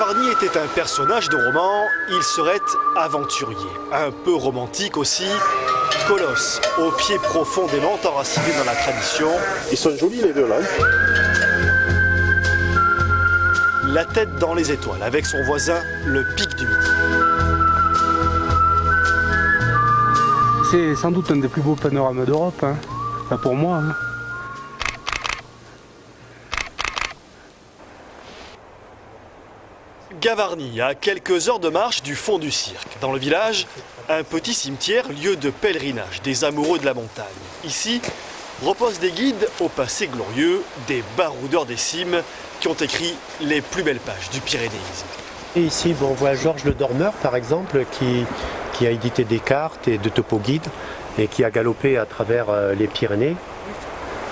Gavarni était un personnage de roman, il serait aventurier. Un peu romantique aussi, colosse, aux pieds profondément enracinés dans la tradition. Ils sont jolis les deux là. La tête dans les étoiles, avec son voisin, le Pic du Midi. C'est sans doute un des plus beaux panoramas d'Europe, hein. Pas pour moi. Hein. Gavarni, à quelques heures de marche du fond du cirque. Dans le village, un petit cimetière, lieu de pèlerinage des amoureux de la montagne. Ici, reposent des guides au passé glorieux, des baroudeurs des cimes qui ont écrit les plus belles pages du pyrénéisme. Et ici, on voit Georges Le Dormeur, par exemple, qui a édité des cartes et de topo-guides et qui a galopé à travers les Pyrénées.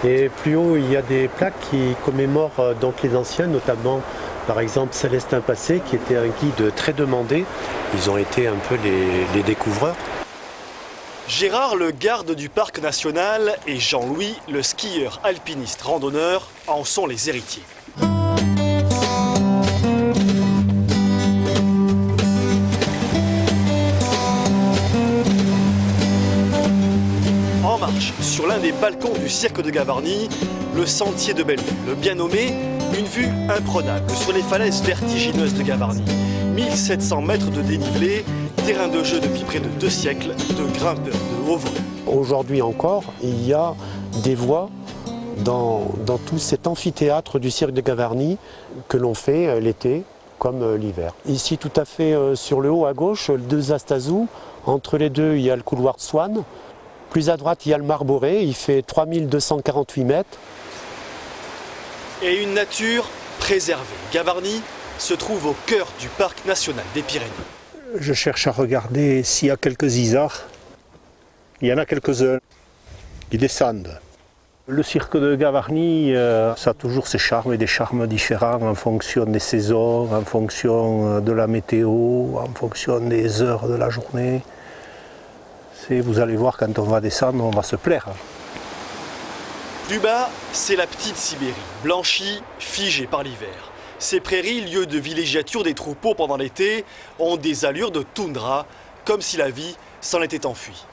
Et plus haut, il y a des plaques qui commémorent donc les anciens, notamment par exemple Célestin Passé, qui était un guide très demandé. Ils ont été un peu les découvreurs. Gérard, le garde du parc national, et Jean-Louis, le skieur alpiniste randonneur, en sont les héritiers. En marche, sur l'un des balcons du cirque de Gavarni, le sentier de Bellevue, le bien nommé, une vue imprenable sur les falaises vertigineuses de Gavarni. 1700 mètres de dénivelé, terrain de jeu depuis près de 2 siècles de grimpeurs de haut vol. Aujourd'hui encore, il y a des voies dans tout cet amphithéâtre du cirque de Gavarni que l'on fait l'été comme l'hiver. Ici, tout à fait sur le haut à gauche, 2 Astazous. Entre les deux, il y a le couloir de Swann. Plus à droite, il y a le Marboré, il fait 3248 mètres. Et une nature préservée. Gavarni se trouve au cœur du parc national des Pyrénées. Je cherche à regarder s'il y a quelques isards. Il y en a quelques-uns qui descendent. Le cirque de Gavarni, ça a toujours ses charmes et des charmes différents en fonction des saisons, en fonction de la météo, en fonction des heures de la journée. Vous allez voir, quand on va descendre, on va se plaire. Plus bas, c'est la petite Sibérie, blanchie, figée par l'hiver. Ces prairies, lieu de villégiature des troupeaux pendant l'été, ont des allures de toundra, comme si la vie s'en était enfuie.